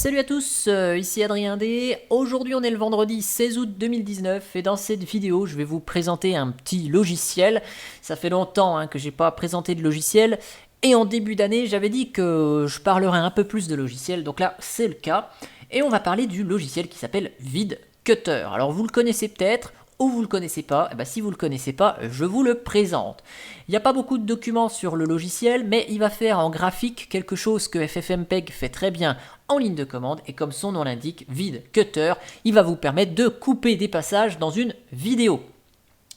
Salut à tous, ici Adrien D. Aujourd'hui on est le vendredi 16 août 2019 et dans cette vidéo je vais vous présenter un petit logiciel. Ça fait longtemps que j'ai pas présenté de logiciel et en début d'année j'avais dit que je parlerais un peu plus de logiciel, donc là c'est le cas. Et on va parler du logiciel qui s'appelle VidCutter. Alors vous le connaissez peut-être ou vous le connaissez pas. Et si vous le connaissez pas, je vous le présente. Il n'y a pas beaucoup de documents sur le logiciel, mais il va faire en graphique quelque chose que FFmpeg fait très bien en ligne de commande, et comme son nom l'indique, VidCutter, il va vous permettre de couper des passages dans une vidéo.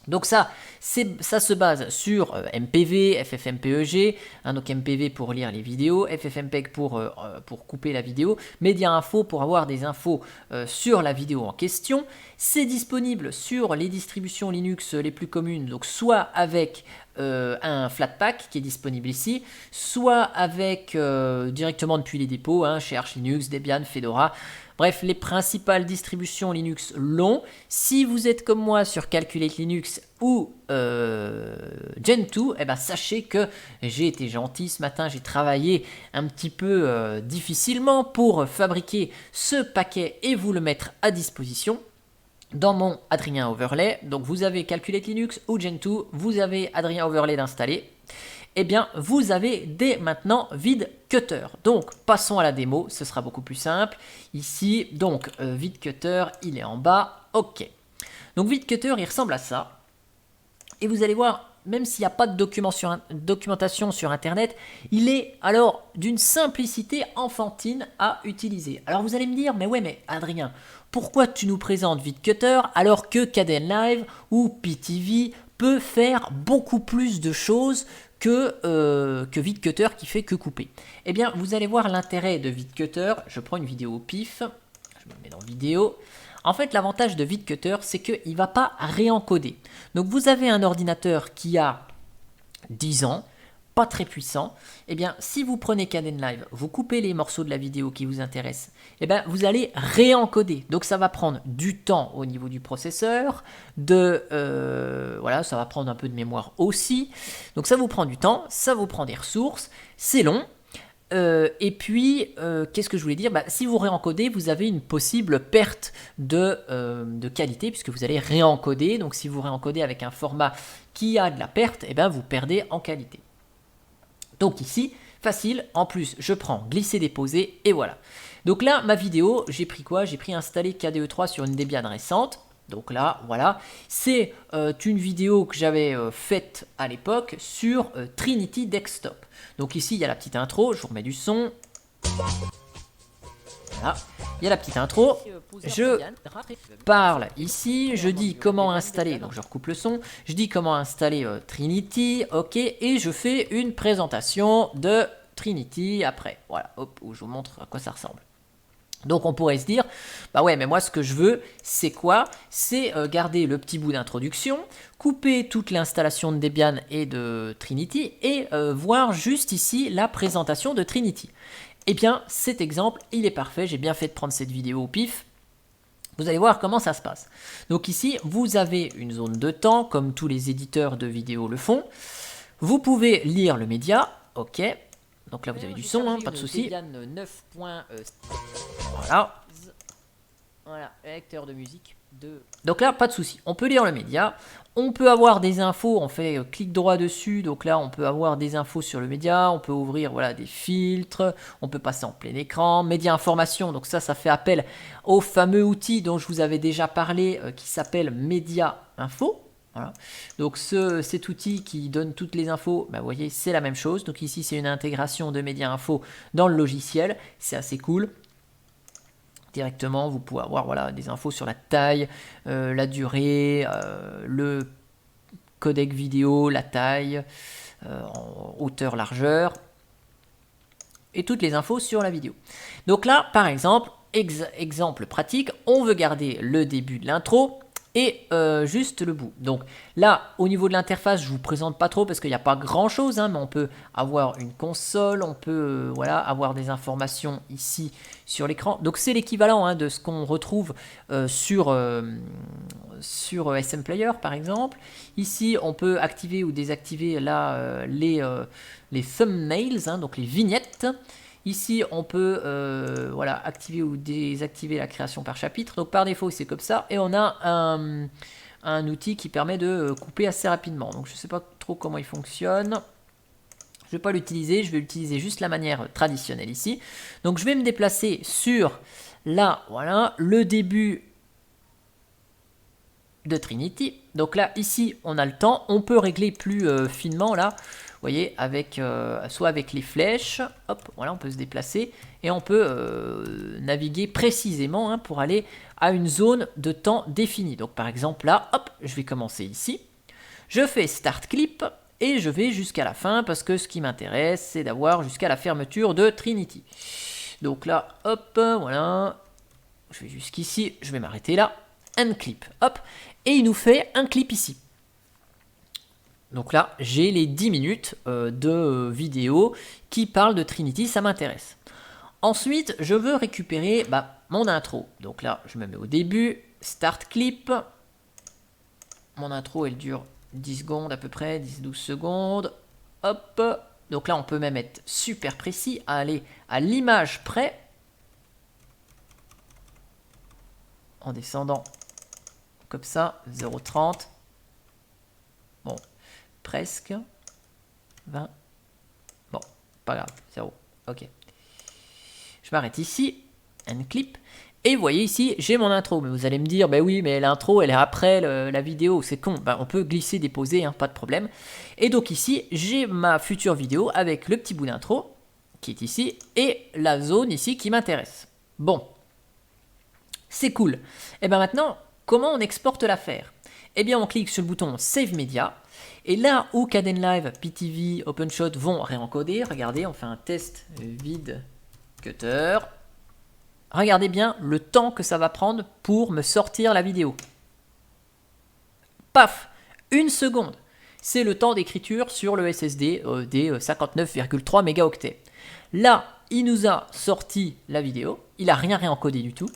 Donc ça se base sur MPV, FFmpeg, donc MPV pour lire les vidéos, FFmpeg pour couper la vidéo, MediaInfo pour avoir des infos sur la vidéo en question. C'est disponible sur les distributions Linux les plus communes, donc soit avec un Flatpak qui est disponible ici, soit avec directement depuis les dépôts, chez Arch Linux, Debian, Fedora. Bref, les principales distributions Linux l'ont. Si vous êtes comme moi sur Calculate Linux ou Gentoo, sachez que j'ai été gentil ce matin, j'ai travaillé un petit peu difficilement pour fabriquer ce paquet et vous le mettre à disposition dans mon Adrien Overlay. Donc vous avez Calculate Linux ou Gentoo, vous avez Adrien Overlay d'installer. Vous avez dès maintenant VidCutter. Donc, passons à la démo, ce sera beaucoup plus simple. Ici, donc, VidCutter, il est en bas. OK. Donc, VidCutter, il ressemble à ça. Et vous allez voir, même s'il n'y a pas de documentation sur Internet, il est alors d'une simplicité enfantine à utiliser. Alors, vous allez me dire, mais Adrien, pourquoi tu nous présentes VidCutter alors que Kdenlive ou PTV peut faire beaucoup plus de choses que VidCutter qui fait que couper? Vous allez voir l'intérêt de VidCutter. Je prends une vidéo au pif, je me mets dans vidéo. En fait, l'avantage de VidCutter, c'est qu'il ne va pas réencoder. Donc vous avez un ordinateur qui a 10 ans, pas très puissant. Si vous prenez Kdenlive, vous coupez les morceaux de la vidéo qui vous intéressent, vous allez réencoder. Donc ça va prendre du temps au niveau du processeur, ça va prendre un peu de mémoire aussi. Donc ça vous prend du temps, ça vous prend des ressources, c'est long. Qu'est-ce que je voulais dire? Si vous réencodez, vous avez une possible perte de qualité puisque vous allez réencoder. Donc si vous réencodez avec un format qui a de la perte, vous perdez en qualité. Donc ici, facile, en plus je prends glisser déposer et voilà. Donc là, ma vidéo, j'ai pris quoi? J'ai pris installer KDE3 sur une Debian récente. Donc là, voilà, c'est une vidéo que j'avais faite à l'époque sur Trinity Desktop. Donc ici, il y a la petite intro, je vous remets du son. Voilà, il y a la petite intro. Je parle ici, je dis comment installer, donc je recoupe le son, je dis comment installer Trinity, ok, et je fais une présentation de Trinity après. Voilà, hop, où je vous montre à quoi ça ressemble. Donc on pourrait se dire, mais moi ce que je veux, c'est quoi? C'est garder le petit bout d'introduction, couper toute l'installation de Debian et de Trinity et voir juste ici la présentation de Trinity. Cet exemple, il est parfait, j'ai bien fait de prendre cette vidéo au pif. Vous allez voir comment ça se passe. Donc ici, vous avez une zone de temps, comme tous les éditeurs de vidéos le font. Vous pouvez lire le média, ok. Donc là, vous avez du son, pas de souci. Voilà, lecteur de musique. Donc là, pas de souci. On peut lire le média. On peut avoir des infos. On fait clic droit dessus. Donc là, on peut avoir des infos sur le média. On peut ouvrir des filtres. On peut passer en plein écran. Média information. Donc ça fait appel au fameux outil dont je vous avais déjà parlé qui s'appelle Média Info. Voilà. Donc cet outil qui donne toutes les infos, vous voyez, c'est la même chose. Donc ici, c'est une intégration de Média Info dans le logiciel. C'est assez cool. Directement, vous pouvez avoir des infos sur la taille, la durée, le codec vidéo, la taille, en hauteur, largeur, et toutes les infos sur la vidéo. Donc là, par exemple, exemple pratique, on veut garder le début de l'intro et juste le bout. Donc là, au niveau de l'interface, je ne vous présente pas trop parce qu'il n'y a pas grand chose, mais on peut avoir une console, on peut avoir des informations ici sur l'écran. Donc c'est l'équivalent de ce qu'on retrouve sur SM Player par exemple. Ici, on peut activer ou désactiver là, les thumbnails, donc les vignettes. Ici, on peut voilà, activer ou désactiver la création par chapitre. Donc par défaut, c'est comme ça. Et on a un outil qui permet de couper assez rapidement. Donc je ne sais pas trop comment il fonctionne. Je ne vais pas l'utiliser, je vais l'utiliser juste la manière traditionnelle ici. Donc je vais me déplacer sur là, voilà, le début de Trinity. Donc là, ici, on a le temps. On peut régler plus finement là. Vous voyez, avec, soit avec les flèches, hop, voilà, on peut se déplacer et on peut naviguer précisément hein, pour aller à une zone de temps définie. Donc par exemple là, hop, je vais commencer ici. Je fais Start Clip et je vais jusqu'à la fin parce que ce qui m'intéresse, c'est d'avoir jusqu'à la fermeture de Trinity. Donc là, hop, voilà, je vais jusqu'ici, je vais m'arrêter là, un clip, hop, et il nous fait un clip ici. Donc là, j'ai les 10 minutes de vidéo qui parlent de Trinity, ça m'intéresse. Ensuite, je veux récupérer mon intro. Donc là, je me mets au début, Start Clip. Mon intro, elle dure 10 secondes à peu près, 10-12 secondes. Hop. Donc là, on peut même être super précis, à aller à l'image près. En descendant comme ça, 0,30. Bon. Presque 20. Bon, pas grave, 0. Ok. Je m'arrête ici, un clip. Et vous voyez ici, j'ai mon intro. Mais vous allez me dire, ben oui, mais l'intro, elle est après la vidéo, c'est con. Ben, on peut glisser, déposer, hein, pas de problème. Et donc ici, j'ai ma future vidéo avec le petit bout d'intro, qui est ici, et la zone ici qui m'intéresse. Bon, c'est cool. Et bien maintenant, comment on exporte l'affaire? Eh bien, on clique sur le bouton Save Media. Et là où Kdenlive, PTV, OpenShot vont réencoder, regardez, on fait un test vide cutter. Regardez bien le temps que ça va prendre pour me sortir la vidéo. Paf, 1 seconde. C'est le temps d'écriture sur le SSD des 59,3 mégaoctets. Là, il nous a sorti la vidéo. Il n'a rien réencodé du tout.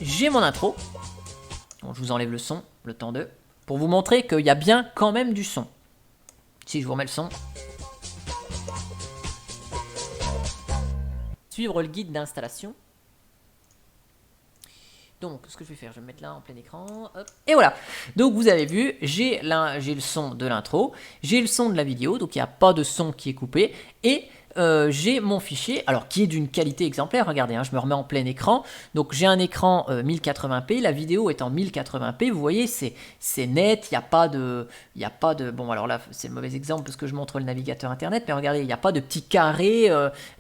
J'ai mon intro. Bon, je vous enlève le son, le temps de... pour vous montrer qu'il y a bien quand même du son. Si je vous remets le son. Suivre le guide d'installation. Donc, ce que je vais faire, je vais me mettre là en plein écran. Hop. Et voilà. Donc, vous avez vu, j'ai le son de l'intro, j'ai le son de la vidéo, donc il n'y a pas de son qui est coupé. Et j'ai mon fichier, alors qui est d'une qualité exemplaire. Regardez, hein, je me remets en plein écran. Donc, j'ai un écran 1080p, la vidéo est en 1080p. Vous voyez, c'est net, il n'y a pas de... Bon, alors là, c'est le mauvais exemple parce que je montre le navigateur internet, mais regardez, il n'y a pas de petits carrés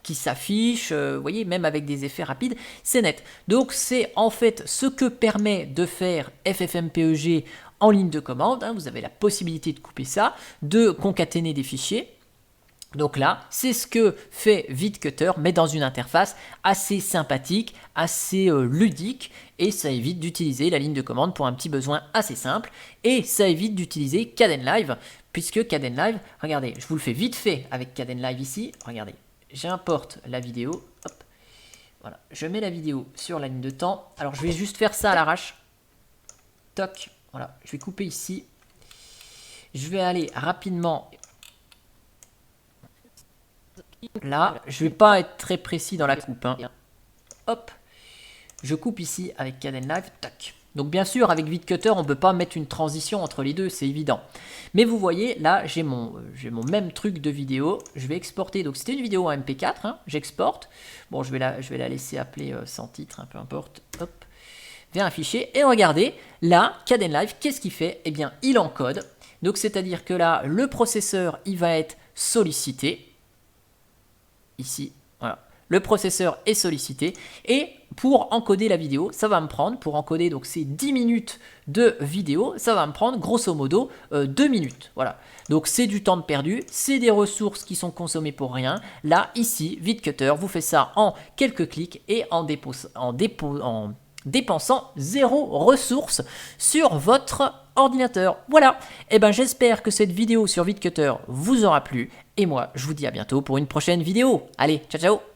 qui s'affichent. Vous voyez, même avec des effets rapides, c'est net. Donc, c'est en fait ce que permet de faire FFmpeg en ligne de commande. Hein, vous avez la possibilité de couper ça, de concaténer des fichiers. Donc là, c'est ce que fait VidCutter, mais dans une interface assez sympathique, assez ludique, et ça évite d'utiliser la ligne de commande pour un petit besoin assez simple, et ça évite d'utiliser Kdenlive, puisque Kdenlive, regardez, je vous le fais vite fait avec Kdenlive ici, regardez, j'importe la vidéo, hop, voilà, je mets la vidéo sur la ligne de temps, alors je vais juste faire ça à l'arrache, toc, voilà, je vais couper ici, je vais aller rapidement... Là, je vais pas être très précis dans la coupe. Hein. Hop, je coupe ici avec Kdenlive. Tac. Donc bien sûr, avec VidCutter, on ne peut pas mettre une transition entre les deux, c'est évident. Mais vous voyez, là, j'ai mon même truc de vidéo. Je vais exporter. Donc c'était une vidéo en MP4. Hein, j'exporte. Bon, je vais la laisser appeler sans titre, hein, peu importe. Hop, vers un fichier. Et regardez, là, Kdenlive, qu'est-ce qu'il fait? Eh bien, il encode. Donc c'est-à-dire que là, le processeur, il va être sollicité. Ici, voilà. Le processeur est sollicité et pour encoder la vidéo, ça va me prendre, pour encoder donc ces 10 minutes de vidéo, ça va me prendre grosso modo 2 minutes. Voilà. Donc c'est du temps de perdu, c'est des ressources qui sont consommées pour rien. Là, ici, VidCutter vous fait ça en quelques clics et en dépensant 0 ressources sur votre ordinateur. Voilà, et ben j'espère que cette vidéo sur VidCutter vous aura plu, et moi je vous dis à bientôt pour une prochaine vidéo. Allez, ciao ciao.